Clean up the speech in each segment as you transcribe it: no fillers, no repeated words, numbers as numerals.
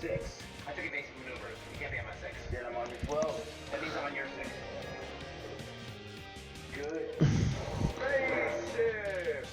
6. I took evasive maneuvers. You can't be on my 6. Then I'm on your 12. That means I'm on your 6. Good. Spaceship!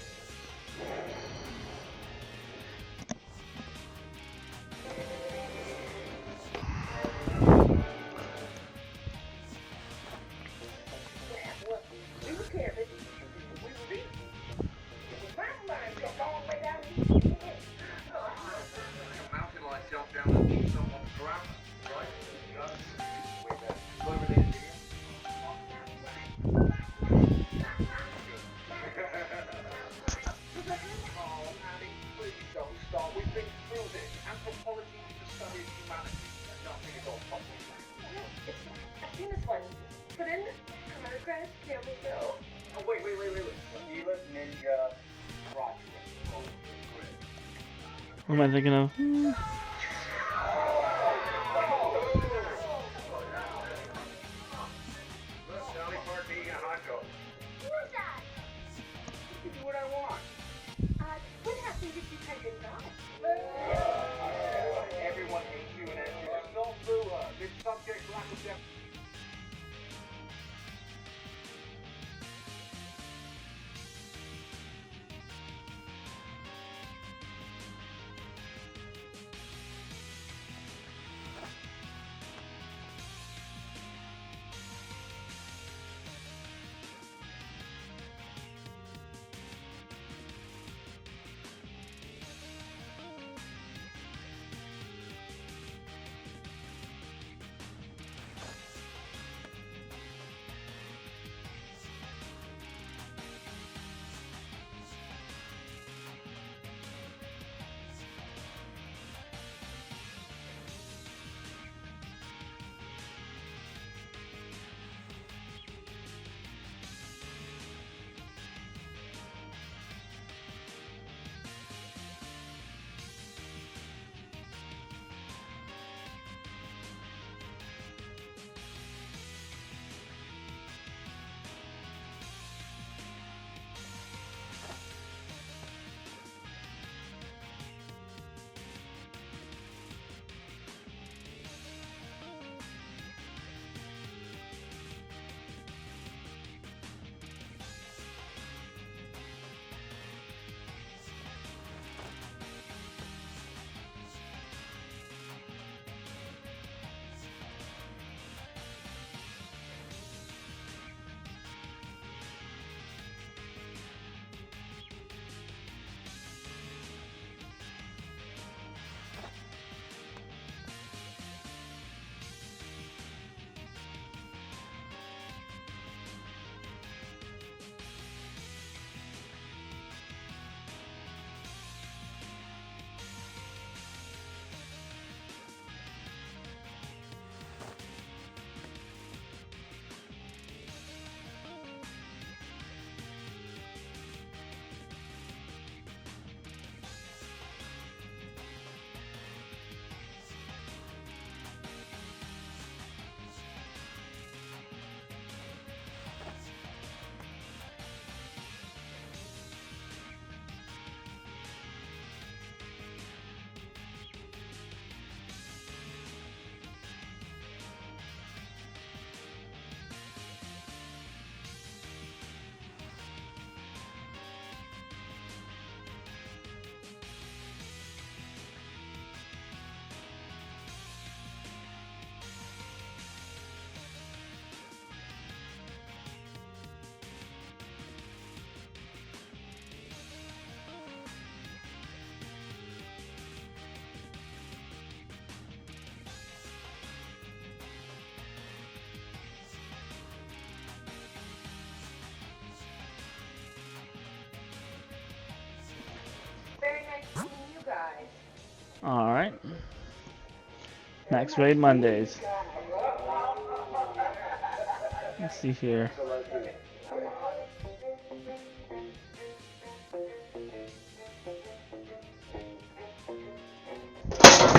What am I thinking of? Everyone hates you and there's no through her. This subject lack of depth. Very nice seeing you guys. Alright. Max Raid Mondays. Let's see here.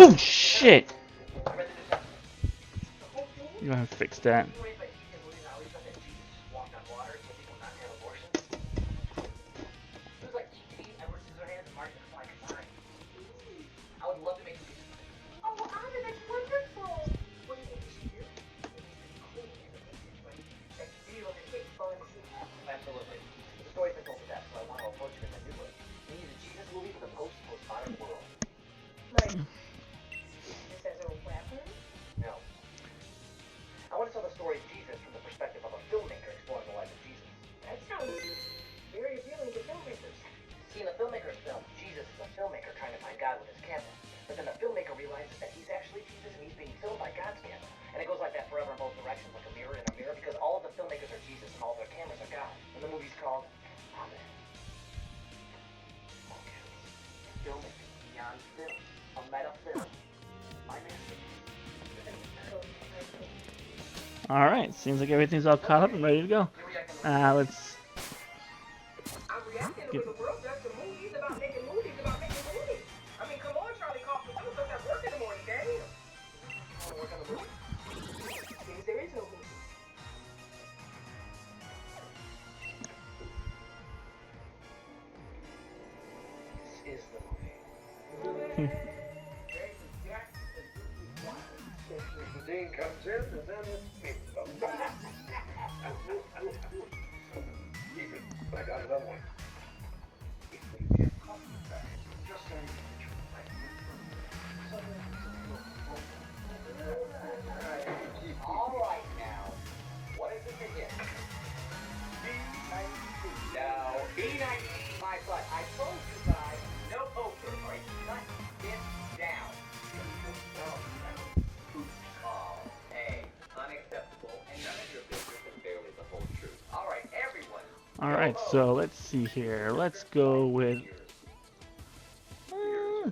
Oh shit! You gotta fix that. Oh, Alright, seems like everything's all caught up and ready to go. Let's I'm reacting get... when the world does the movies about making movies about making movies. I mean, come on, Charlie Kaufman, you supposed to have work in the morning, damn. I wanna work on the movie. Seems there is no movie. This is the movie. The Dean comes in, and then keep it. I got another one. Just saying. All right now. What is it again? B-92. No, B-92, my butt. I told you guys, no poker. All right, cut this down. Oh, hey, unacceptable, and none of your business is barely the whole truth. All right, everyone. Alright, so let's see here. Let's go with...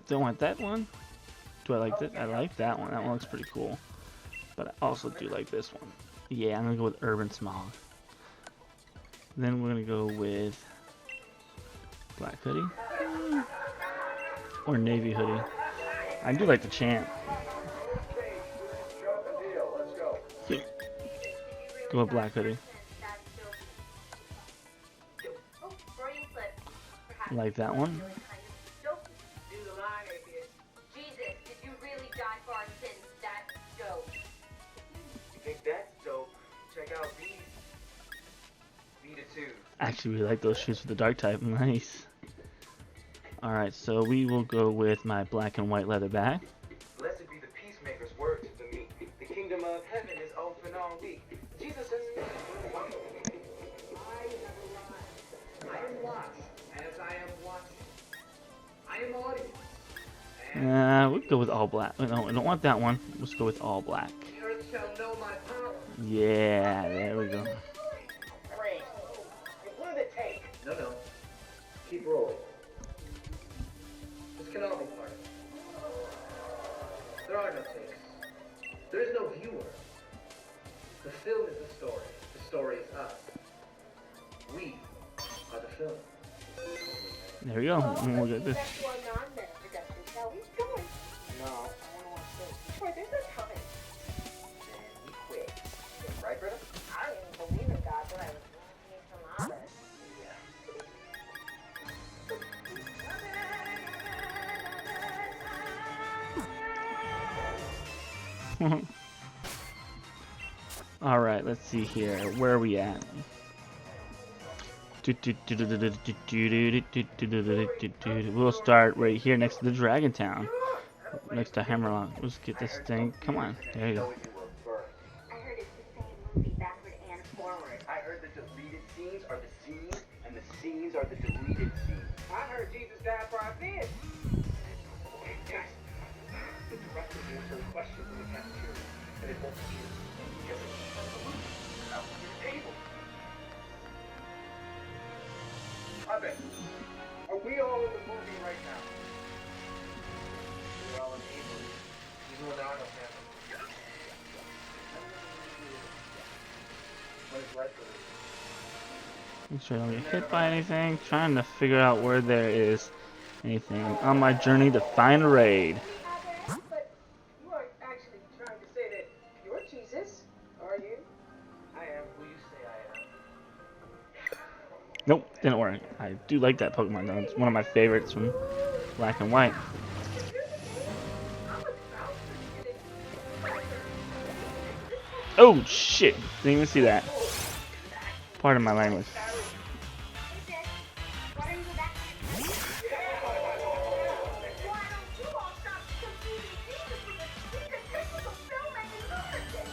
don't want that one. Do I like this? I like that one. That one looks pretty cool. But I also do like this one. Yeah, I'm gonna go with Urban Smog. Then we're gonna go with Black Hoodie. Or Navy Hoodie. I do like the Champ. Go with Black Hoodie. Like that one. Do the line, atheist. Jesus, did you really die for our sins? That's dope. You think that's dope? Check out these. Vita 2. Actually, we like those shoes for the dark type. Nice. Alright, so we will go with my black and white leather bag. Blessed be the peacemaker's word to the meek. The kingdom of heaven is open all week. Jesus is... I am watched, and as I am watching, I am audience. We'll go with all black. No, I don't want that one. Let's go with all black. The earth shall know my power. Yeah, there we go. Great. You blew the tape. No. Keep rolling. This can all be part of it. There are no takes. There is no viewer. The film is the story. The story is us. We are the film. There we go. And we'll get this. Back to our non-men production, shall we? Come on. No, I don't want to. Troy, there's no time. Then we quit. Right, Britta? I don't even believe in God, but I was need some honest. Alright, let's see here. Where are we at? We'll start right here next to the Dragon Town. Next to Hammerlock. Let's get this thing. Come on. There you go. I heard it's the same movie backward and forward. I heard the deleted scenes are the scenes, and the scenes are the deleted scenes. I heard Jesus died for our sins. Okay, guys. The director answered questions in the cafeteria, and it won't be here. Yes, it's out on your table. I bet. Are we all in the movie right now? We're all in the movie. Even with Arnold family. What is life for Make sure I don't get hit by anything. Trying to figure out where there is anything on my journey to find a raid. But you aren't actually trying to say that you're Jesus, are you? I am who you say I am. Nope, didn't work. I do like that Pokemon though. It's one of my favorites from Black and White. Oh shit! Didn't even see that. Pardon my language. Hey, Sid, why don't you go back to your place? Why don't you all stop confusing Jesus with a typical filmmaking lunatic?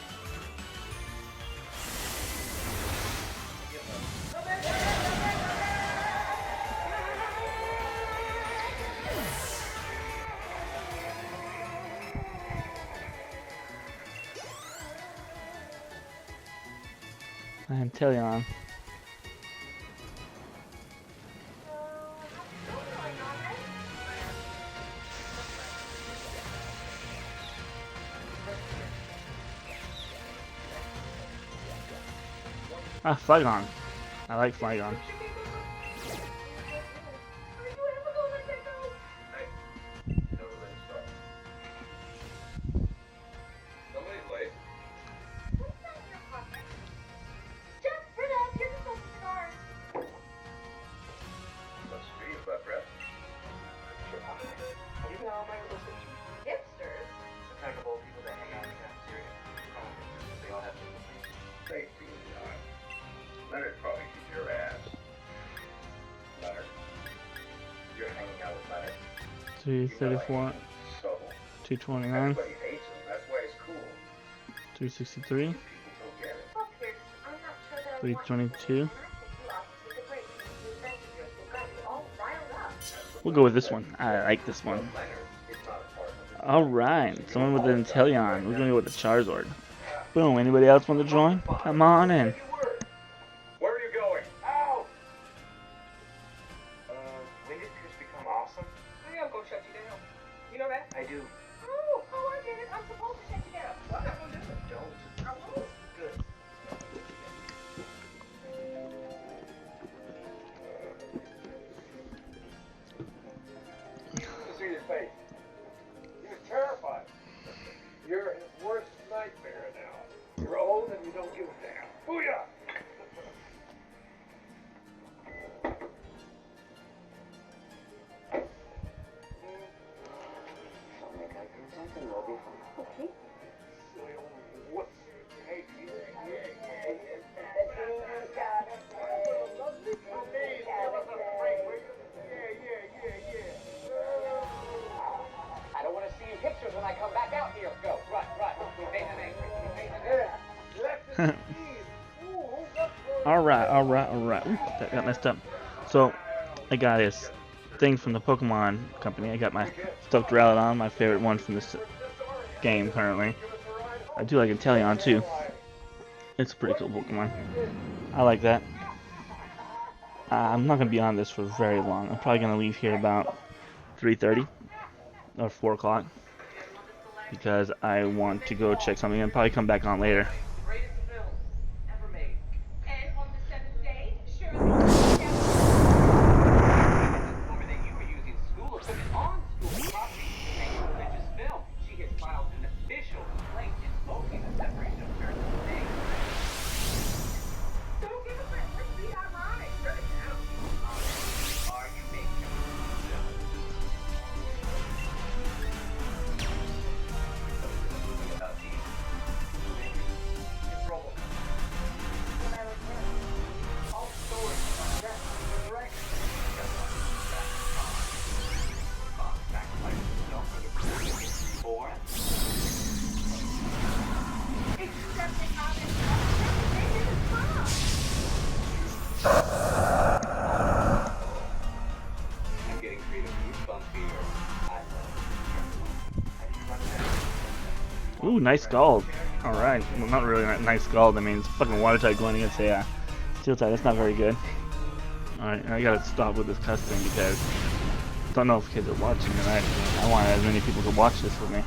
I am Teleon. Ah, Flygon. I like Flygon. Are you ever gonna let that go? Never let it stop. Somebody's late. What's that in your pocket? Just Britta, give us those cigars. What's for you, butt breath? You know my little sisters? Hipsters? The type of old people that hang out in the cafeteria. They all have different things. They do not. Leonard probably kicked your ass. Leonard. You're hanging out with Leonard. 334, So, 229, that's why he hates him. That's why he's cool. 363, People don't get it. Look, Pierce, I'm not sure that I want you to 322. and I think you ought to take a break from these adventures that got you all riled up. We'll go with this one. I like this one. Leonard is not a part of it. Alright, someone with an Inteleon. We're gonna go with the Charizard. Boom, anybody else want to join? Come on in. Where are you going? Ow! When did Pierce become awesome? Hey, I'm gonna shut you down. You know that? I do. Oh, I get it. I'm supposed to shut you down. Well, I'm not gonna do it. Don't. I won't. Good. See his face. He was terrified. You're his worst nightmare now. You're old and you don't give a damn. Booyah! Okay. What? Hey, I don't want to see you pictures when I come back out here. Go, run. We made them angry. Alright. Ooh, that got messed up. So, I got this thing from the Pokemon company. I got my stuffed Rowliton, my favorite one from this game currently. I do like Inteleon too. It's a pretty cool Pokemon. I like that. I'm not going to be on this for very long. I'm probably going to leave here about 3:30 or 4 o'clock because I want to go check something and probably come back on later. Greatest film ever made. And on the seventh day, Shirley Woman that you were using school equipment on school property to make a religious film. She has filed an official complaint invoking the separation of church and state. Don't give us that. Let's be ironic. Shut it down. Are you making a film? About these. It's Robo. When I was young. All stories about death and resurrection. Bob sacrificed himself for the reborn. Except that obviously, they didn't come. I'm getting creative goosebumps here. I love it. How do you run that? Ooh, nice Scald. Alright. Well, not really nice Scald. I mean, it's fucking water type going against a steel type. That's not very good. Alright, I gotta stop with this cussing because I don't know if kids are watching tonight. I want as many people to watch this with me.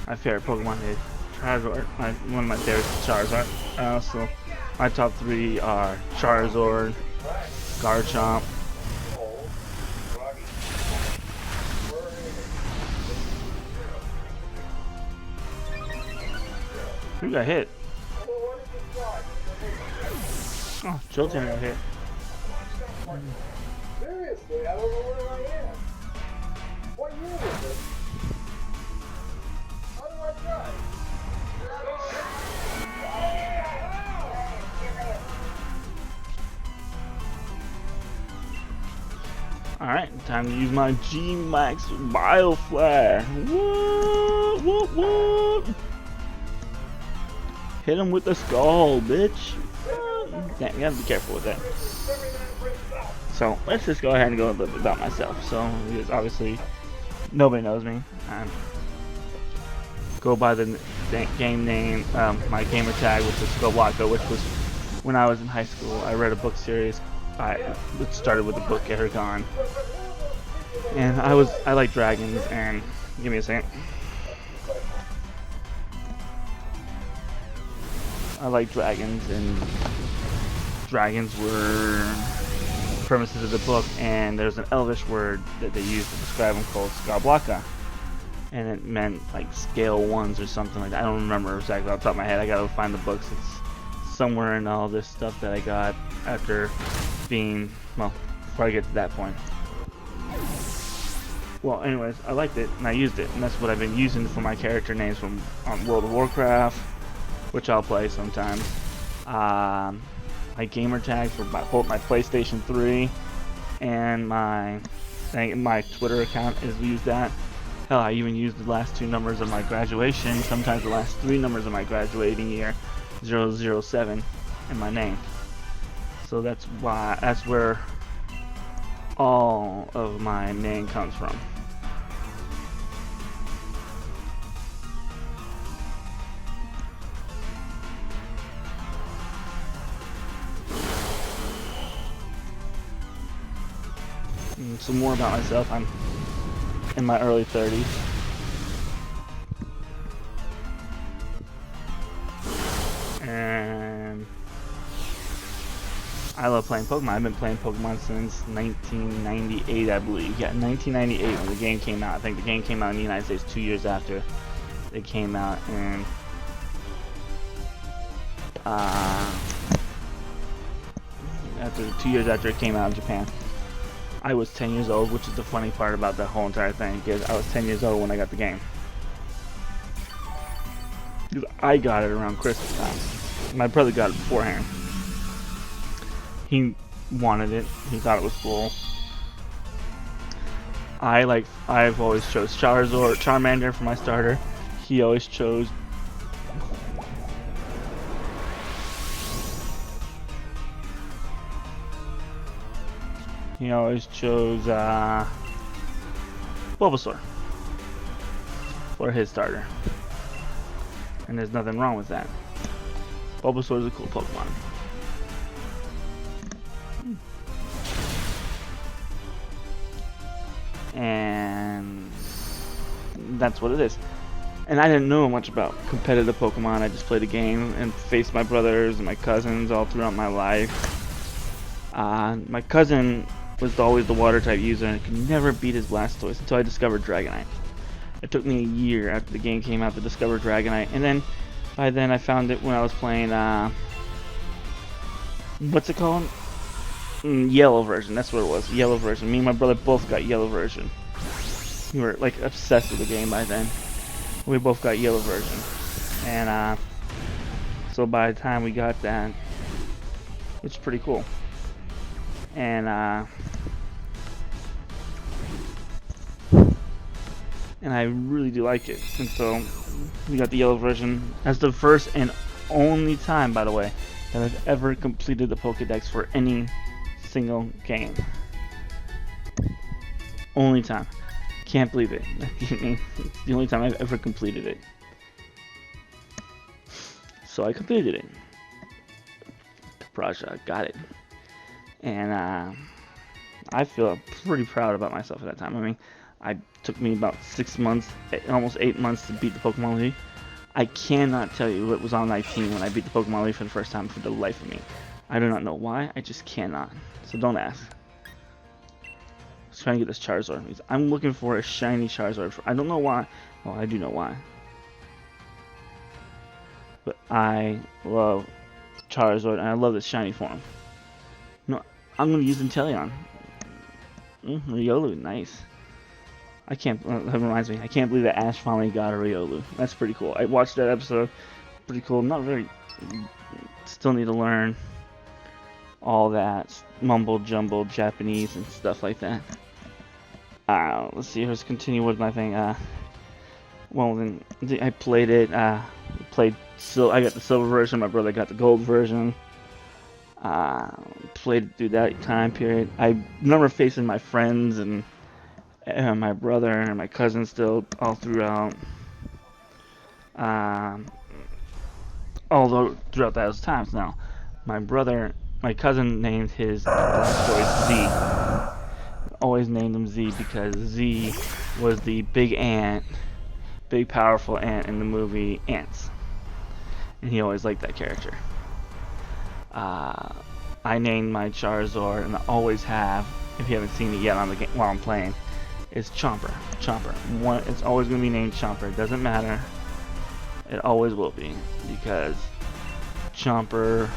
My favorite Pokemon is Charizard. One of my favorites is Charizard. So my top 3 are Charizard, Garchomp, who got hit? Oh, Jolteon got hit. Seriously, I don't know where I am. What year is it? How do I drive? Alright, time to use my G-Max Bioflare. What? Hit him with the skull, bitch. Damn, you have to be careful with that. So, let's just go ahead and go a little bit about myself. So, because obviously, nobody knows me. Go by the game name, my gamer tag, which is Skoblaco, which was when I was in high school. I read a book series. It started with the book Eragon. And I like dragons, and give me a second. I like dragons, and dragons were premises of the book, and there's an Elvish word that they use to describe them called Skarblaka, and it meant like scale ones or something like that. I don't remember exactly off the top of my head. I gotta find the books. It's somewhere in all this stuff that I got after being, well, before I get to that point. Well, anyways, I liked it and I used it, and that's what I've been using for my character names from World of Warcraft, which I'll play sometimes. My gamer tags for both my PlayStation 3 and my Twitter account is used that. Hell, I even used the last 2 numbers of my graduation, sometimes the last 3 numbers of my graduating year, 007, in my name. So that's where all of my name comes from. Some more about myself. I'm in my early 30s. And I love playing Pokemon. I've been playing Pokemon since 1998, I believe. Yeah, 1998 when the game came out. I think the game came out in the United States 2 years after it came out, and after 2 years after it came out in Japan. I was 10 years old, which is the funny part about that whole entire thing, because I was 10 years old when I got the game. I got it around Christmas time. My brother got it beforehand. He wanted it. He thought it was cool. I've always chose Charmander for my starter. He always chose Bulbasaur for his starter. And there's nothing wrong with that. Bulbasaur is a cool Pokemon. And that's what it is. And I didn't know much about competitive Pokemon. I just played the game and faced my brothers and my cousins all throughout my life. My cousin was always the water type user and could never beat his Blastoise until I discovered Dragonite. It took me a year after the game came out to discover Dragonite, and then by then I found it when I was playing what's it called? Yellow version. That's what it was. Yellow version. Me and my brother both got yellow version. We were like obsessed with the game by then. We both got yellow version, and so by the time we got that, it's pretty cool. And I really do like it. And so we got the yellow version. That's the first and only time, by the way, that I've ever completed the Pokédex for any single game. Only time. Can't believe it. It's the only time I've ever completed it. So I completed it. Praja, got it. And I feel pretty proud about myself at that time. I mean, it took me about 6 months, almost 8 months to beat the Pokemon League. I cannot tell you what was on my team when I beat the Pokemon League for the first time for the life of me. I do not know why, I just cannot. So don't ask. I was trying to get this Charizard. I'm looking for a shiny Charizard. I don't know why. Well, I do know why. But I love Charizard and I love the shiny form. No, I'm going to use Inteleon. Riolu, nice. That reminds me, I can't believe that Ash finally got a Riolu. That's pretty cool. I watched that episode. Pretty cool. Not very... Still need to learn all that mumble jumble Japanese and stuff like that. Let's see, let's continue with my thing. Well then, I played it. I got the silver version, my brother got the gold version. Played it through that time period. I remember facing my friends and my brother and my cousin still all throughout. Although throughout those times now, my cousin named his Blastoise Z. Always named him Z because Z was the big ant, big powerful ant in the movie Ants, and he always liked that character. I named my Charizard, and I always have, if you haven't seen it yet on the game while I'm playing, is Chomper. Chomper. One, it's always going to be named Chomper. It doesn't matter. It always will be, because Chomper,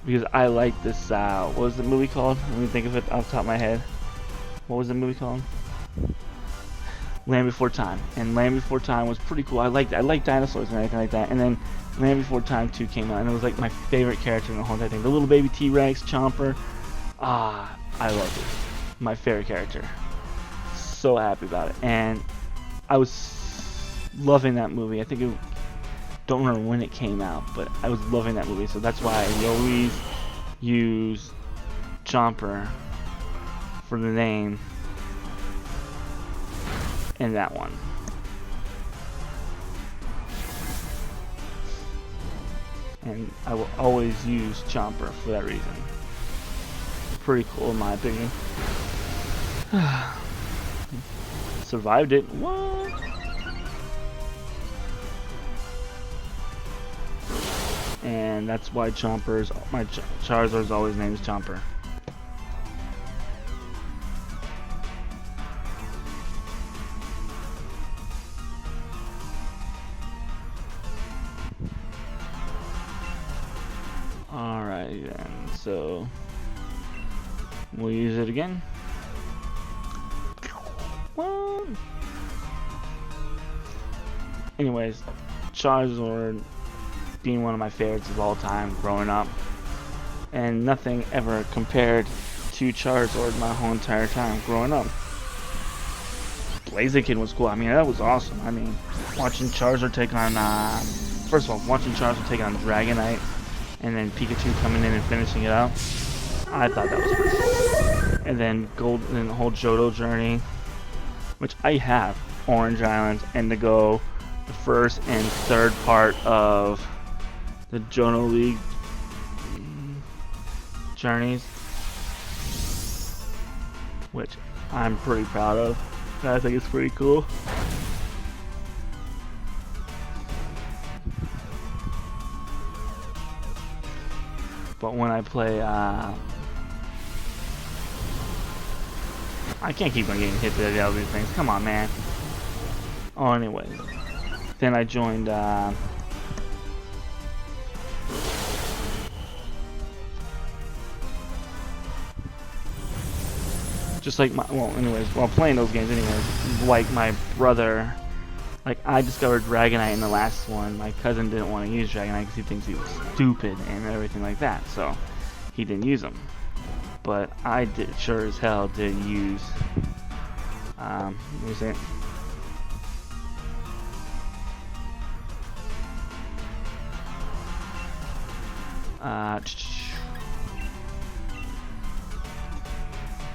because I like this, what was the movie called? Let me think of it off the top of my head. What was the movie called? Land Before Time. And Land Before Time was pretty cool. I like dinosaurs and everything like that. And then Land Before Time 2 came out, and it was like my favorite character in the whole entire thing. The little baby T-Rex, Chomper. Ah, I loved it. My favorite character. So happy about it. And I was loving that movie. I think it, don't remember when it came out, but I was loving that movie. So that's why I always use Chomper for the name in that one. And I will always use Chomper for that reason. Pretty cool in my opinion. Survived it. What? And that's why Chomper's, my Charizard's always named Chomper. Alright then, so we'll use it again. What? Anyways, Charizard being one of my favorites of all time growing up, and nothing ever compared to Charizard my whole entire time growing up. Blaziken was cool. I mean, that was awesome. I mean, watching Charizard take on, first of all, watching Charizard take on Dragonite, and then Pikachu coming in and finishing it out, I thought that was pretty cool. And then and the whole Johto journey, which I have Orange Island, Indigo, the first and third part of the Johto League journeys, which I'm pretty proud of. I think it's pretty cool. But when I play, I can't keep on getting hit with all these things. Come on, man. Oh, anyways. Then I joined, just like my, well, anyways, while playing those games anyways, like my brother, like I discovered Dragonite in the last one. My cousin didn't want to use Dragonite because he thinks he was stupid and everything like that, so he didn't use them. But I did, sure as hell did use, what was it?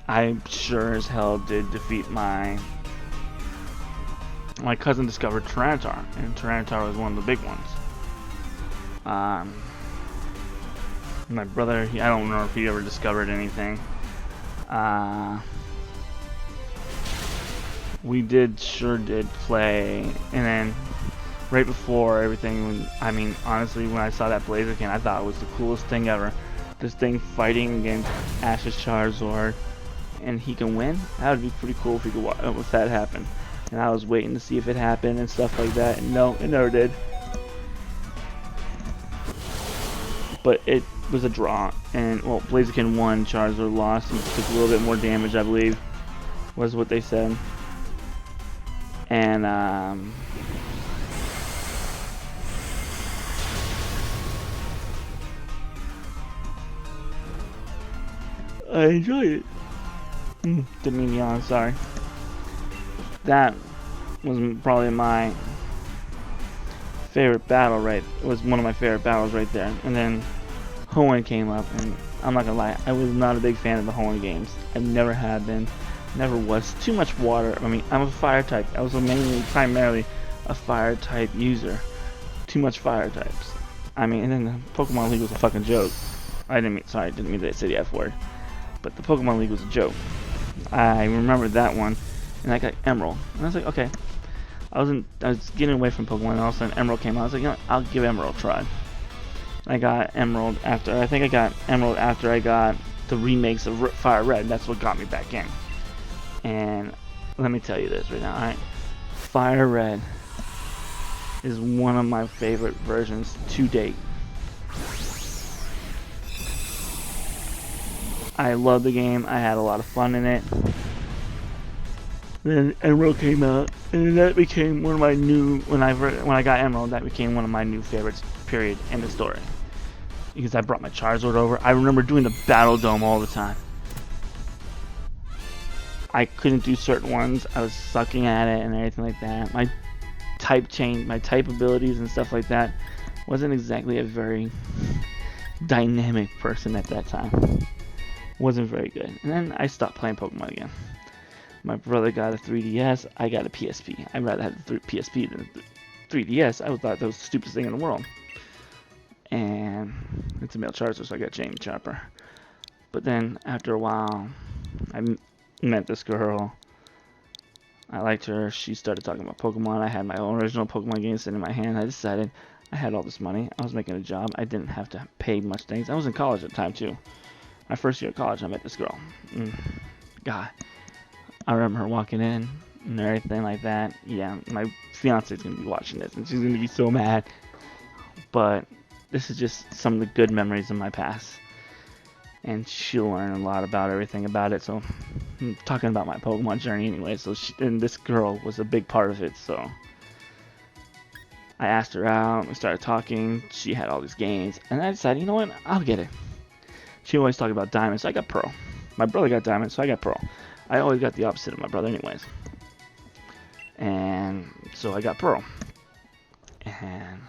I sure as hell did defeat my cousin discovered Tyranitar, and Tyranitar was one of the big ones. My brother, I don't know if he ever discovered anything. We sure did play, and then right before everything, I mean, honestly, when I saw that Blaziken, I thought it was the coolest thing ever. This thing fighting against Ash's Charizard, and he can win. That would be pretty cool if he could, if that happened. And I was waiting to see if it happened and stuff like that. And no, it never did. But it was a draw, and well, Blaziken won, Charizard lost. He took a little bit more damage, I believe, was what they said. And I enjoyed it. Didn't mean to yawn, sorry. That was probably my favorite battle, right? It was one of my favorite battles right there. And then Hoenn came up, and I'm not gonna lie, I was not a big fan of the Hoenn games. I never had been, never was. Too much water. I mean, I'm a fire type. I was primarily a fire type user. Too much fire types. I mean, and then the Pokemon League was a fucking joke. I didn't mean to say the F word. But the Pokemon League was a joke. I remember that one, and I got Emerald. And I was like, okay. I was getting away from Pokemon, and all of a sudden Emerald came out. I was like, you know what, I'll give Emerald a try. I got Emerald after. I think I got Emerald after I got the remakes of Fire Red. That's what got me back in. And let me tell you this right now. Alright, Fire Red is one of my favorite versions to date. I love the game. I had a lot of fun in it. Then Emerald came out, and that became one of my new. When I got Emerald, that became one of my new favorites. Period. End of story. Because I brought my Charizard over. I remember doing the Battle Dome all the time. I couldn't do certain ones. I was sucking at it and everything like that. My type change, my type abilities and stuff like that wasn't exactly a very dynamic person at that time. Wasn't very good. And then I stopped playing Pokemon again. My brother got a 3DS. I got a PSP. I'd rather have the PSP than the 3DS. I thought that was the stupidest thing in the world. And it's a male Charizard, so I got Jamie Chopper. But then after a while, I met this girl. I liked her. She started talking about Pokemon. I had my own original Pokemon game sitting in my hand. I decided I had all this money. I was making a job. I didn't have to pay much things. I was in college at the time too. My first year of college, I met this girl. God, I remember her walking in and everything like that. Yeah, my fiance's gonna be watching this, and she's gonna be so mad. But this is just some of the good memories of my past, and she'll learn a lot about everything about it. So I'm talking about my Pokemon journey anyway. So and this girl was a big part of it. So I asked her out. We started talking. She had all these games, and I decided, you know what? I'll get it. She always talked about Diamond, so I got Pearl. My brother got Diamond, so I got Pearl. I always got the opposite of my brother anyways. And so I got Pearl. And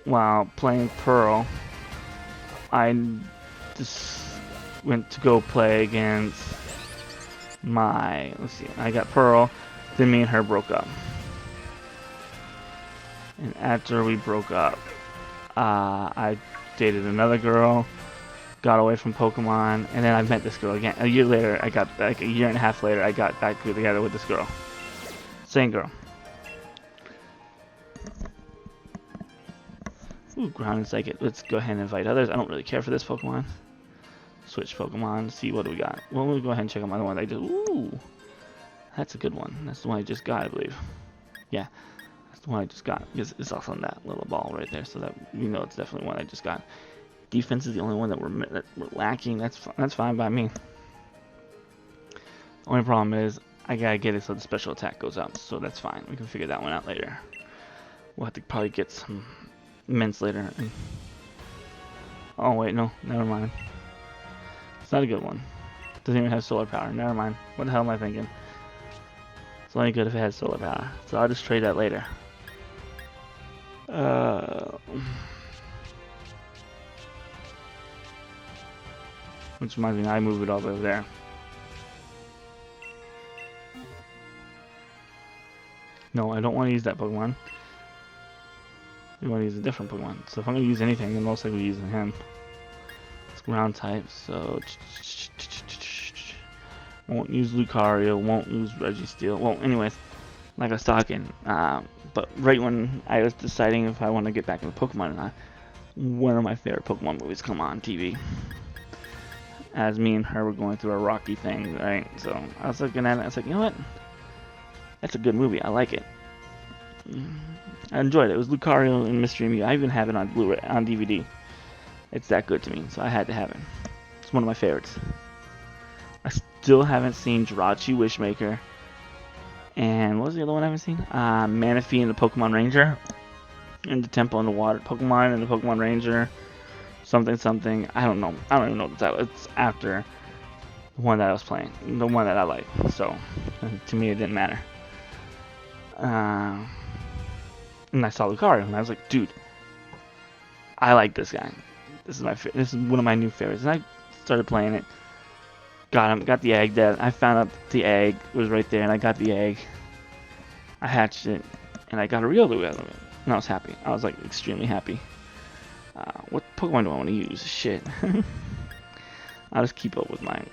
while playing Pearl, I just went to go play against my, let's see, I got Pearl, then me and her broke up. And after we broke up, I dated another girl, got away from Pokemon, and then I met this girl again. A year later, like a year and a half later, I got back together with this girl. Same girl. Ooh, Ground and Psychic. Let's go ahead and invite others. I don't really care for this Pokemon. Switch Pokemon. See what do we got. Well, we'll go ahead and check out my other one. Ooh, that's a good one. That's the one I just got, I believe. Yeah, that's the one I just got. Because it's also on that little ball right there, so that you know it's definitely one I just got. Defense is the only one that we're lacking. That's fine by me. Only problem is I gotta get it so the special attack goes up. So that's fine. We can figure that one out later. We'll have to probably get some mints later. Oh wait, no, never mind. It's not a good one. Doesn't even have solar power. Never mind. What the hell am I thinking? It's only good if it has solar power. So I'll just trade that later. Which reminds me, I move it all over there. No, I don't want to use that Pokemon. I want to use a different Pokemon. So if I'm going to use anything, I'm most likely using him. It's ground type, so won't use Lucario, won't use Registeel. Well, anyways, like I was talking, but right when I was deciding if I want to get back into Pokemon or not, one of my favorite Pokemon movies come on TV. As me and her were going through a rocky thing, right? So I was looking at it, I was like, you know what? That's a good movie. I like it. I enjoyed it. It was Lucario and Mystery Mew. I even have it on Blu-ray, on DVD. It's that good to me, so I had to have it. It's one of my favorites. I still haven't seen Jirachi Wishmaker. And what was the other one I haven't seen? Manaphy and the Pokemon Ranger. And the Temple and the Water Pokemon and the Pokemon Ranger. Something. I don't know. I don't even know the title. It's after the one that I was playing. The one that I like. So, to me, it didn't matter. And I saw Lucario, and I was like, dude, I like this guy. This is one of my new favorites. And I started playing it. Got him. Got the egg. That I found out the egg was right there, and I got the egg. I hatched it, and I got a Riolu out of it. And I was happy. I was like extremely happy. What Pokemon do I want to use? Shit. I'll just keep up with mine.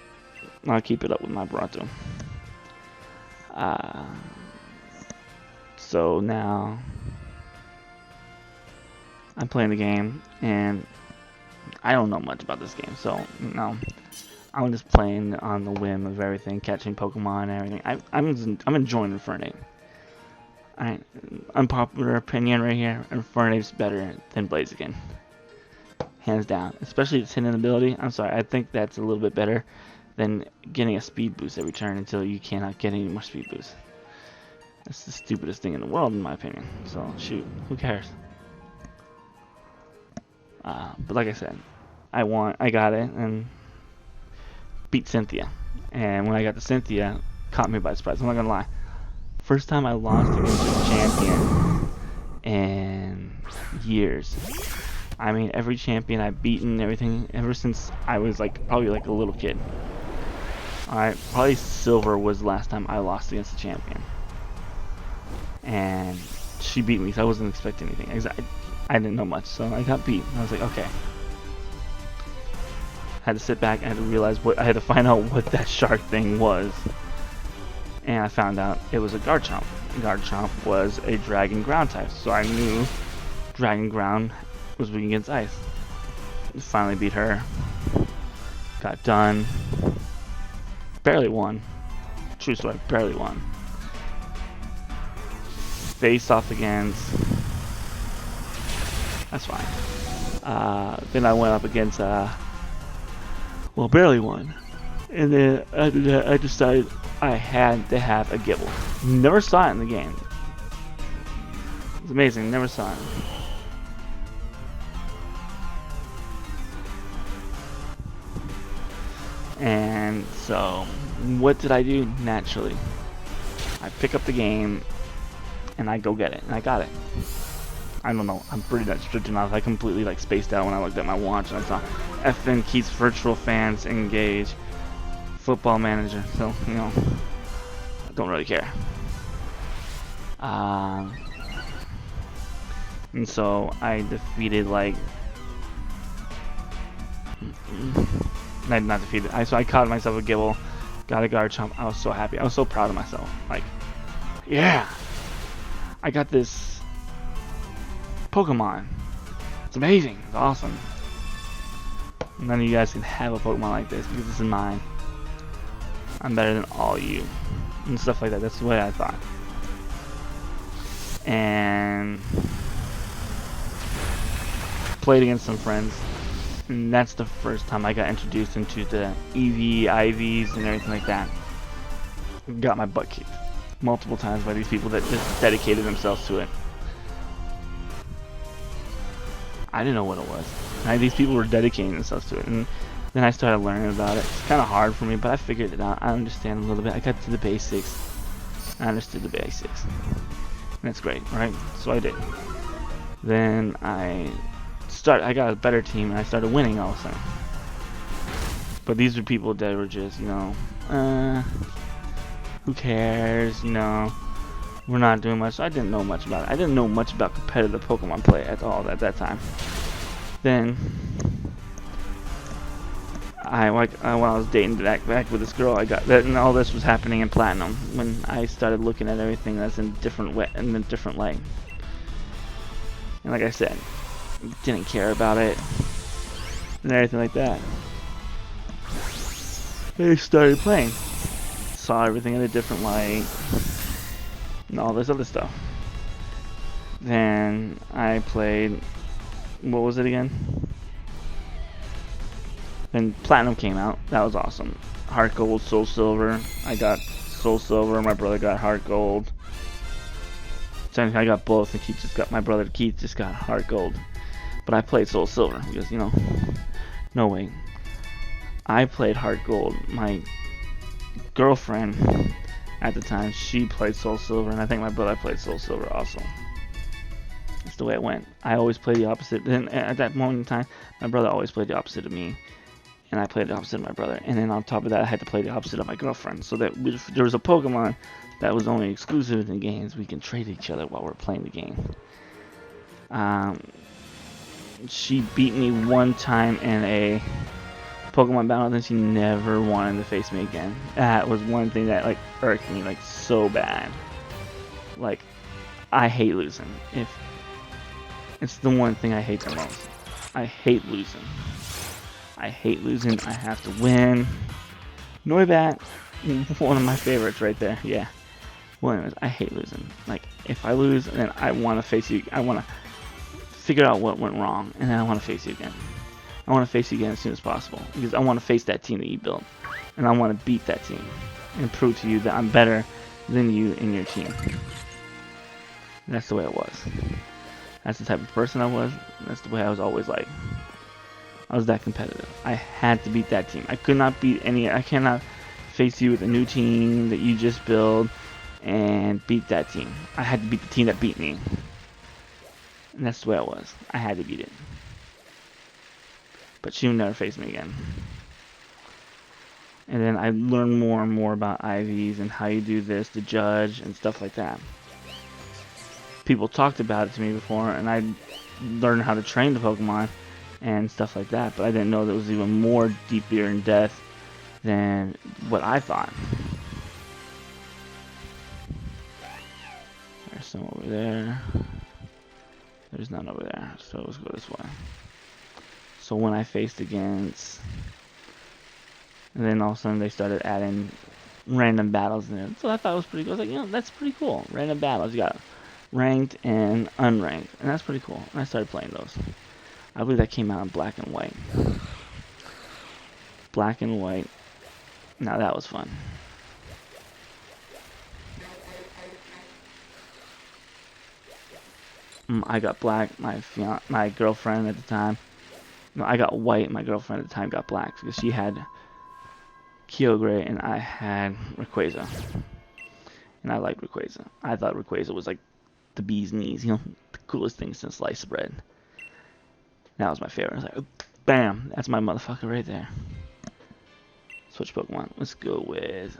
I'll keep it up with my Bronto. So now I'm playing the game, and I don't know much about this game, so I'm just playing on the whim of everything, catching Pokemon and everything. I'm enjoying Infernape. Unpopular opinion right here, Infernape's better than Blaziken. Hands down. Especially its hidden ability. I'm sorry, I think that's a little bit better than getting a speed boost every turn until you cannot get any more speed boosts. That's the stupidest thing in the world, in my opinion. So, shoot, who cares? But like I said, I got it and beat Cynthia. And when I got to Cynthia, caught me by surprise. I'm not gonna lie. First time I lost against a champion in years. I mean, every champion I've beaten, everything, ever since I was probably like a little kid. Alright, probably Silver was the last time I lost against a champion. And she beat me, so I wasn't expecting anything. I didn't know much, so I got beat. I was like, okay. I had to sit back, I had to realize I had to find out what that shark thing was. And I found out it was a Garchomp. Garchomp was a Dragon Ground type, so I knew Dragon Ground was weak against ice. Finally beat her. Got done. Barely won. True story, barely won. Face off against. That's fine. Then I went up against. Well, barely won. And then after that, I decided I had to have a Gible. Never saw it in the game. It's amazing, never saw it. And so, what did I do? Naturally, I pick up the game and I go get it, and I got it. I don't know, I'm pretty much stricken off. I completely spaced out when I looked at my watch and I saw FN Keith's virtual fans engage Football Manager, so I don't really care. And so I defeated not defeated. So I caught myself a Gible, got a Garchomp. I was so happy. I was so proud of myself. Yeah, I got this Pokemon. It's amazing. It's awesome. None of you guys can have a Pokemon like this because this is mine. I'm better than all you. And stuff like that. That's the way I thought. And played against some friends. And that's the first time I got introduced into the EV, IVs, and everything like that. Got my butt kicked multiple times by these people that just dedicated themselves to it. I didn't know what it was. These people were dedicating themselves to it. And then I started learning about it. It's kind of hard for me, but I figured it out. I understand a little bit. I got to the basics. I understood the basics. And it's great, right? So I did. Then I got a better team, and I started winning all of a sudden. But these were people that were just, who cares, we're not doing much. So I didn't know much about it. I didn't know much about competitive Pokemon play at all at that time. Then when I was dating back with this girl, I got that, and all this was happening in Platinum when I started looking at everything that's in a different light. And like I said, didn't care about it and everything like that. I started playing, saw everything in a different light, and all this other stuff. Then I played. What was it again? Then Platinum came out. That was awesome. Heart Gold, Soul Silver. I got Soul Silver. My brother got Heart Gold. Technically, I got both, and my brother Keith just got Heart Gold. But I played Soul Silver because no way. I played Heart Gold. My girlfriend at the time, she played Soul Silver, and I think my brother played Soul Silver also. That's the way it went. I always played the opposite. Then at that moment in time, my brother always played the opposite of me, and I played the opposite of my brother. And then on top of that, I had to play the opposite of my girlfriend. So that if there was a Pokemon that was only exclusive in games, we can trade each other while we're playing the game. She beat me one time in a Pokemon battle, then she never wanted to face me again. That was one thing that irked me so bad. I hate losing. It's the one thing I hate the most. I hate losing. I hate losing. I have to win. Noibat, one of my favorites right there. Yeah. Well, anyways, I hate losing. Like, if I lose, then I want to face you. I want to figure out what went wrong, and then I want to face you again. I want to face you again as soon as possible, because I want to face that team that you built, and I want to beat that team and prove to you that I'm better than you and your team. And that's the way it was. That's the type of person I was. That's the way I was always like. I was that competitive. I had to beat that team. I could not beat any. I cannot face you with a new team that you just build and beat that team. I had to beat the team that beat me. And that's the way I was. I had to beat it. But she would never face me again. And then I learned more and more about IVs and how you do this, the judge, and stuff like that. People talked about it to me before, and I learned how to train the Pokemon and stuff like that, but I didn't know that it was even more deeper in depth than what I thought. There's some over there. There's none over there, so let's go this way. So when I faced against, and then all of a sudden they started adding random battles in it. So I thought it was pretty cool. I was like, you know, that's pretty cool. Random battles. You got ranked and unranked, and that's pretty cool. And I started playing those. I believe that came out in black and white. Black and white. Now that was fun. I got black. My girlfriend at the time. No, I got white. My girlfriend at the time got black because she had Kyogre and I had Rayquaza. And I liked Rayquaza. I thought Rayquaza was like the bee's knees, you know, the coolest thing since sliced bread. That was my favorite. I was like, oh, bam, that's my motherfucker right there. Switch Pokemon. Let's go with.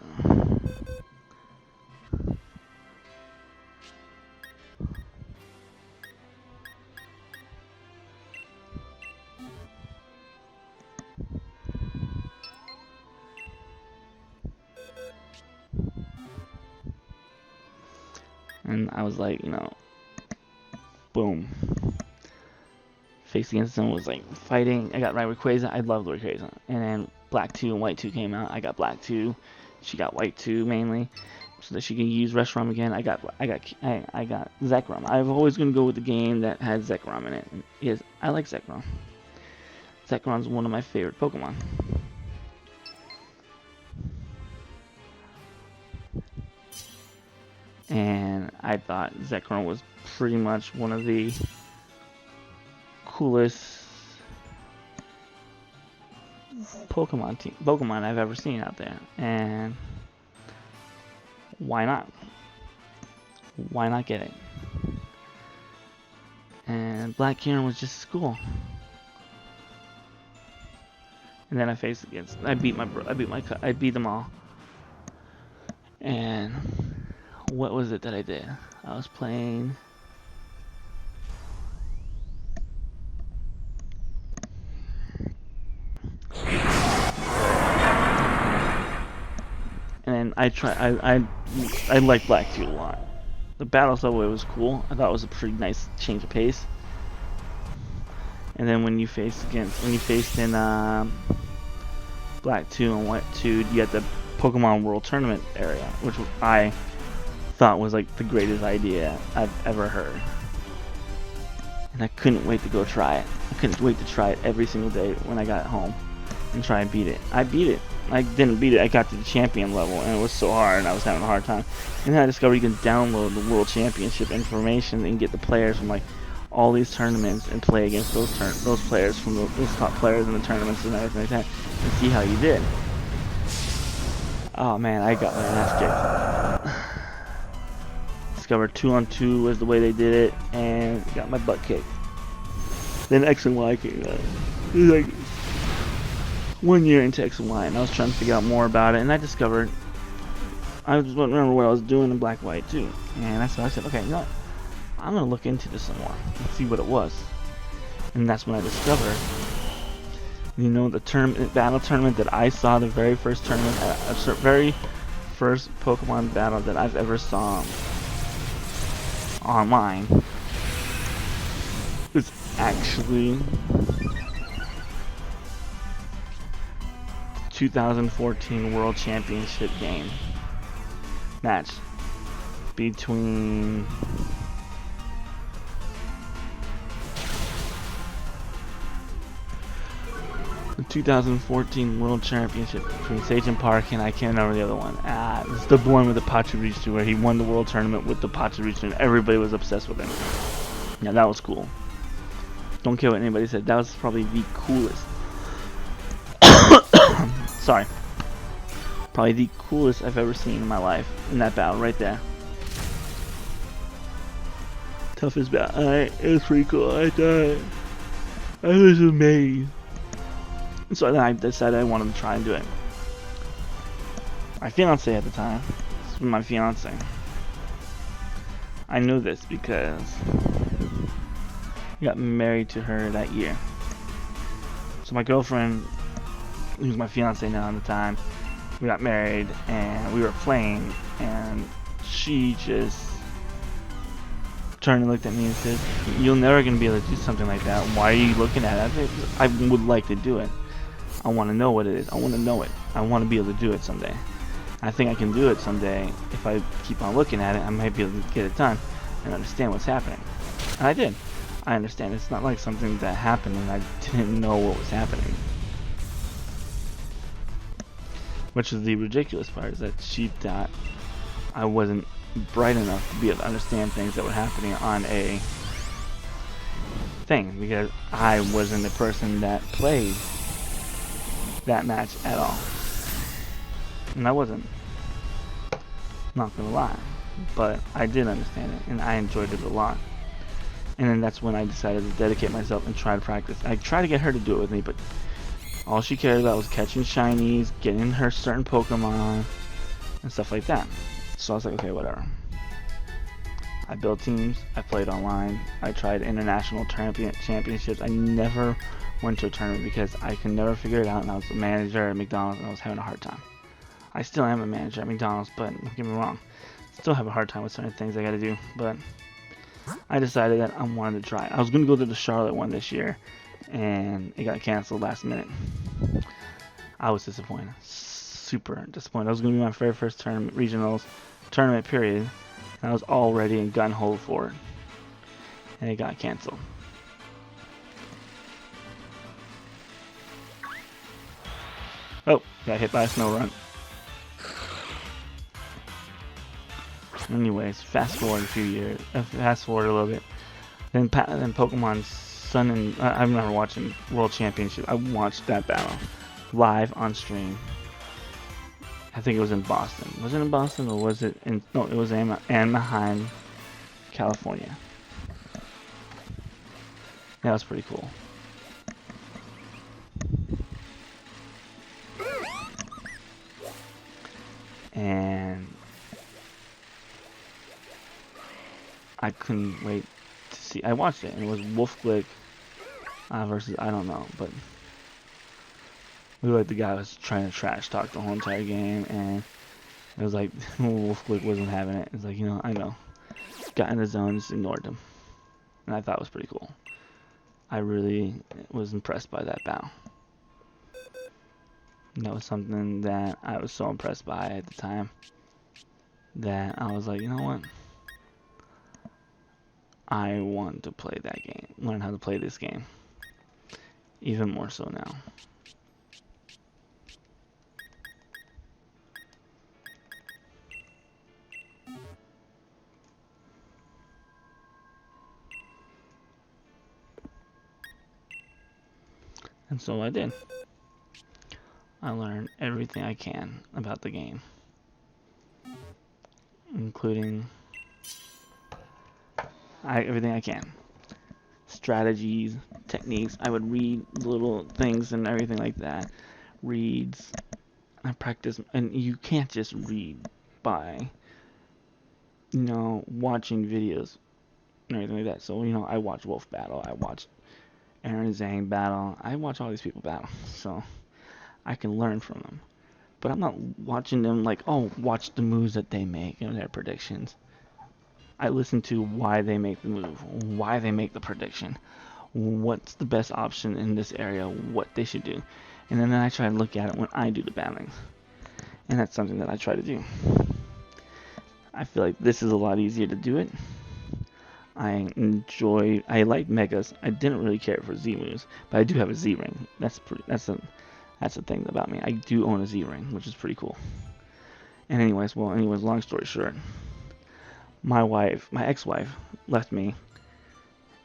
And I was like, you know, boom. Face against someone was like fighting. I got Rayquaza. I loved Rayquaza. And then Black 2 and White 2 came out. I got Black 2. She got White 2 mainly, so that she can use Reshiram again. I got Zekrom. I'm always gonna go with the game that has Zekrom in it. Yes, I like Zekrom. Zekrom's one of my favorite Pokemon. And I thought Zekrom was pretty much one of the coolest Pokemon I've ever seen out there. And why not? Why not get it? And Black Kieran was just cool. And then I faced against. I beat them all. And what was it that I did? I was playing. And I liked Black 2 a lot. The battle subway was cool. I thought it was a pretty nice change of pace. And then when you faced in Black 2 and White 2, you had the Pokemon World Tournament area, which I thought was like the greatest idea I've ever heard. And I couldn't wait to go try it. I couldn't wait to try it every single day when I got home and try and beat it. I beat it. I didn't beat it. I got to the champion level, and it was so hard, and I was having a hard time. And then I discovered you can download the World Championship information and get the players from like all these tournaments and play against those players from those top players in the tournaments and everything like that, and see how you did. Oh man, I got my ass kicked. Discovered 2-on-2 was the way they did it, and got my butt kicked. Then X and Y came out. It was like 1 year into X and Y, and I was trying to figure out more about it, and I discovered, I just don't remember what I was doing in Black White too, and so I said, okay, you know what? I'm gonna look into this some more and see what it was. And that's when I discovered, you know, the battle tournament that I saw, the very first tournament, very first Pokemon battle that I've ever saw online. It actually 2014 World Championship game match between the 2014 World Championship between Seijin Park and I can't remember the other one. It's the one with the Pachirisu where he won the world tournament with the Pachirisu and everybody was obsessed with him. Yeah, that was cool. Don't care what anybody said. That was probably the coolest. Sorry. Probably the coolest I've ever seen in my life in that battle right there. Toughest battle. Alright, it was pretty cool. I thought I was amazed. So then I decided I wanted to try and do it. My fiance at the time, this was my fiance. I knew this because I got married to her that year. So my girlfriend, who's my fiance now at the time, we got married and we were playing and she just turned and looked at me and said, "You're never gonna be able to do something like that. Why are you looking at it?" I would like to do it. I want to know what it is. I want to know it. I want to be able to do it someday. I think I can do it someday. If I keep on looking at it, I might be able to get it done and understand what's happening. And I did. I understand. It's not like something that happened and I didn't know what was happening. Which is the ridiculous part, is that she thought I wasn't bright enough to be able to understand things that were happening on a thing, because I wasn't the person that played that match at all. And I wasn't. Not gonna lie. But I did understand it, and I enjoyed it a lot. And then that's when I decided to dedicate myself and try to practice. I tried to get her to do it with me, but all she cared about was catching shinies, getting her certain Pokemon, and stuff like that. So I was like, okay, whatever. I built teams, I played online, I tried international championships. I never went to a tournament because I could never figure it out, and I was a manager at McDonald's and I was having a hard time. I still am a manager at McDonald's, but don't get me wrong, still have a hard time with certain things I gotta do, but I decided that I wanted to try. I was gonna go to the Charlotte one this year, and it got canceled last minute. I was disappointed, super disappointed. It was gonna be my very first tournament, regionals tournament period, and I was all ready and gun ho for it, and it got canceled. Oh, got hit by a snow run. Anyways, fast forward a few years, fast forward a little bit. Then Pokemon Sun and I remember watching World Championship. I watched that battle live on stream. I think it was in Boston. Was it in Boston or was it in? No, it was in Anaheim, California. That was pretty cool. And I couldn't wait to see. I watched it, and it was Wolfglick versus I don't know, but it looked like the guy was trying to trash talk the whole entire game, and it was like Wolfglick wasn't having it. It's like, you know, I know, got in the zone, just ignored him, and I thought it was pretty cool. I really was impressed by that battle. That was something that I was so impressed by at the time that I was like, you know what? I want to play that game, learn how to play this game, even more so now. And so I did. I learned everything I can about the game, including everything I can. Strategies, techniques. I would read little things and everything like that. Reads. I practice, and you can't just read by, you know, watching videos and everything like that. So, you know, I watch Wolf battle. I watch Aaron Zhang battle. I watch all these people battle. So I can learn from them. But I'm not watching them like, oh, watch the moves that they make and their predictions. I listen to why they make the move, why they make the prediction, what's the best option in this area, what they should do. And then I try to look at it when I do the battling. And that's something that I try to do. I feel like this is a lot easier to do it. I like megas. I didn't really care for Z moves, but I do have a Z ring. That's a thing about me. I do own a Z ring, which is pretty cool. And anyways, long story short, my ex-wife left me,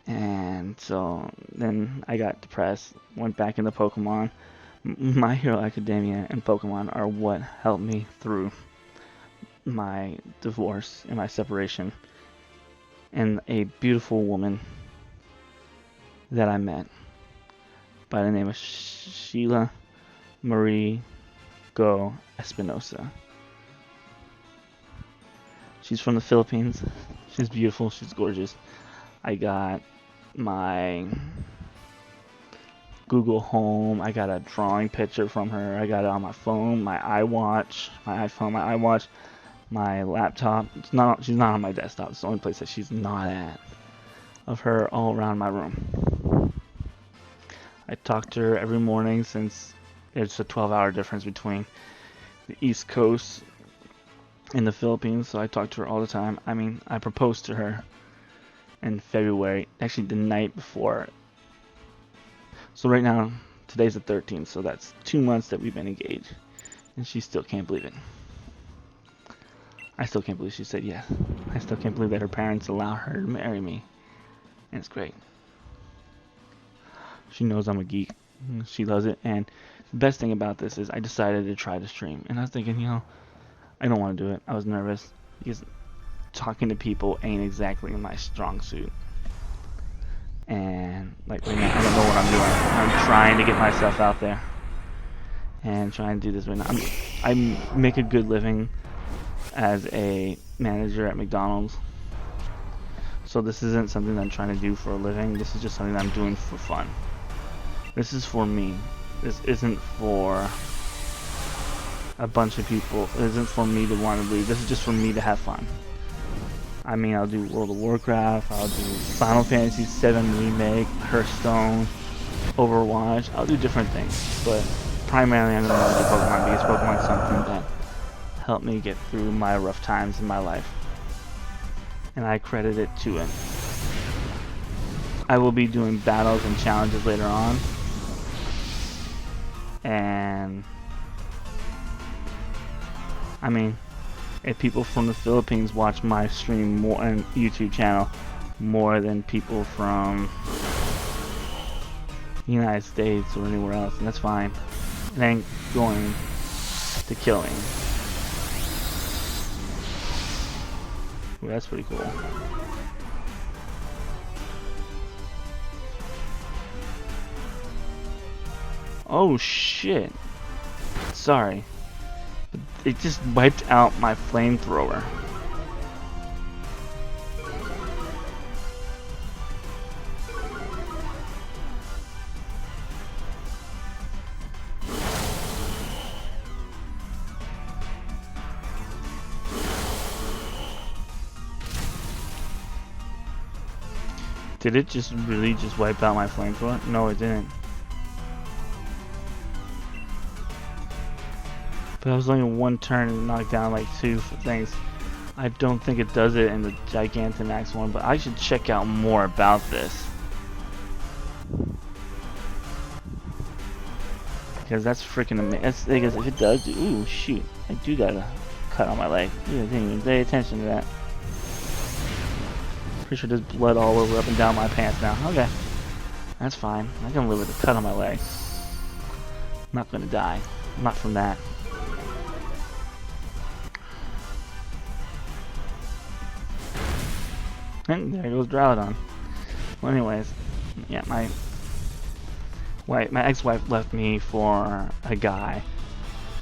and so then I got depressed, went back into Pokemon. My Hero Academia and Pokemon are what helped me through my divorce and my separation, and a beautiful woman that I met by the name of Sheila Marie Go Espinosa. She's from the Philippines. She's beautiful. She's gorgeous. I got my Google Home. I got a drawing picture from her. I got it on my phone, my iWatch, my iPhone, my iWatch, my laptop. She's not on my desktop. It's the only place that she's not at. Of her all around my room. I talk to her every morning since it's a 12-hour difference between the East Coast and the Philippines, so I talk to her all the time. I mean, I proposed to her in February, actually the night before. So right now, today's the 13th, so that's 2 months that we've been engaged, and she still can't believe it. I still can't believe she said yes. I still can't believe that her parents allow her to marry me, and it's great. She knows I'm a geek. She loves it, and the best thing about this is I decided to try to stream, and I was thinking, I don't want to do it. I was nervous because talking to people ain't exactly my strong suit. And like right now, I don't know what I'm doing. I'm trying to get myself out there and trying to do this right now. I make a good living as a manager at McDonald's. So this isn't something that I'm trying to do for a living. This is just something that I'm doing for fun. This is for me. This isn't for a bunch of people. It isn't for me to want to leave. This is just for me to have fun. I mean, I'll do World of Warcraft, I'll do Final Fantasy VII Remake, Hearthstone, Overwatch. I'll do different things, but primarily I'm going to do Pokemon because Pokemon is something that helped me get through my rough times in my life. And I credit it to it. I will be doing battles and challenges later on. And I mean, if people from the Philippines watch my stream more on YouTube channel more than people from the United States or anywhere else, and that's fine. It ain't going to kill me. Ooh, that's pretty cool. Oh shit. Sorry. It just wiped out my flamethrower. Did it just really just wipe out my flamethrower? No, it didn't. But that was only one turn and knocked down like 2 things. I don't think it does it in the Gigantamax one, but I should check out more about this. Because that's freaking amazing. Because if it does, ooh, shoot. I do got a cut on my leg. Yeah, I didn't even pay attention to that. Pretty sure there's blood all over up and down my pants now. Okay. That's fine. I can live with a cut on my leg. I'm not gonna die. Not from that. And there goes Drowdon. Well, anyways, yeah, my ex-wife left me for a guy.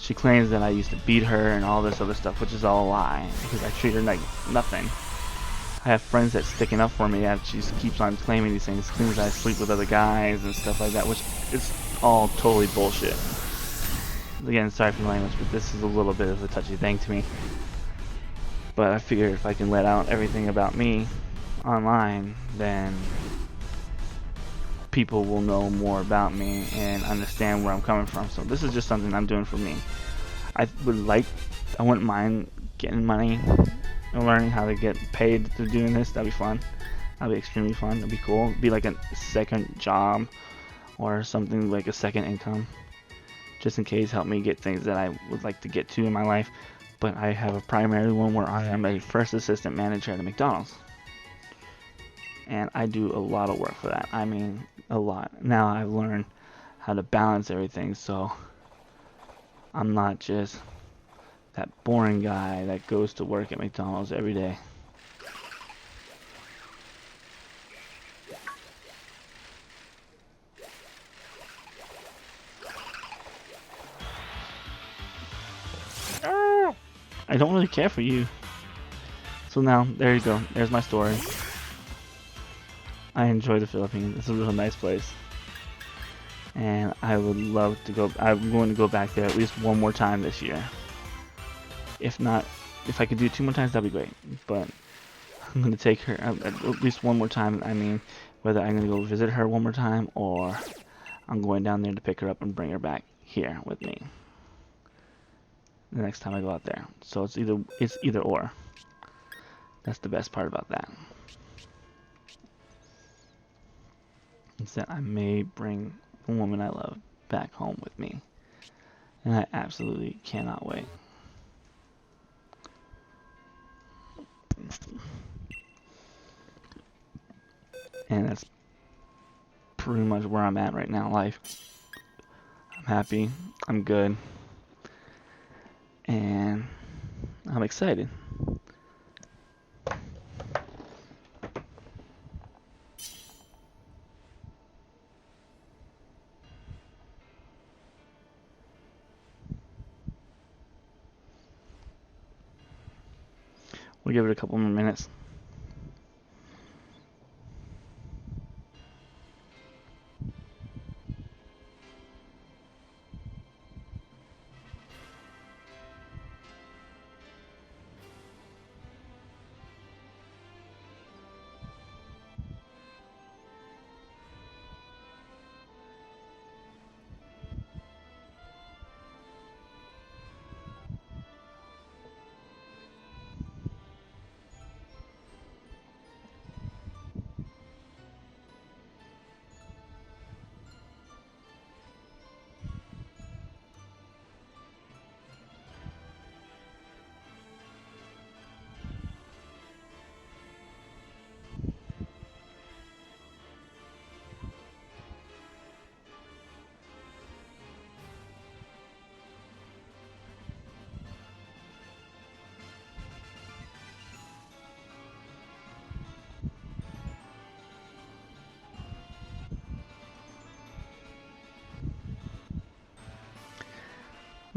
She claims that I used to beat her and all this other stuff, which is all a lie, because I treat her like nothing. I have friends that's sticking up for me, and she just keeps on claiming these things, claims that I sleep with other guys and stuff like that, which is all totally bullshit. Again, sorry for the language, but this is a little bit of a touchy thing to me. But I figured if I can let out everything about me online, then people will know more about me and understand where I'm coming from. So this is just something I'm doing for me. I wouldn't mind getting money and learning how to get paid through doing this. That'd be fun. That'd be extremely fun. That'd be cool. It'd be like a second job or something, like a second income, just in case, help me get things that I would like to get to in my life. But I have a primary one where I am a first assistant manager at a McDonald's. And I do a lot of work for that. I mean, a lot. Now I've learned how to balance everything, so I'm not just that boring guy that goes to work at McDonald's every day. I don't really care for you. So now, there you go. There's my story. I enjoy the Philippines. It's a real nice place. And I would love to go. I'm going to go back there at least one more time this year. If not, if I could do 2 more times, that'd be great. But I'm going to take her at least one more time. I mean, whether I'm going to go visit her one more time or I'm going down there to pick her up and bring her back here with me the next time I go out there. So it's either or. That's the best part about that. Is that I may bring the woman I love back home with me. And I absolutely cannot wait. And that's pretty much where I'm at right now in life. I'm happy. I'm good. And I'm excited. We'll give it a couple more minutes.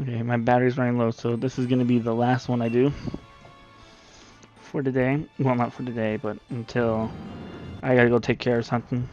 Okay, my battery's running low, so this is going to be the last one I do for today. Well, not for today, but until I gotta go take care of something.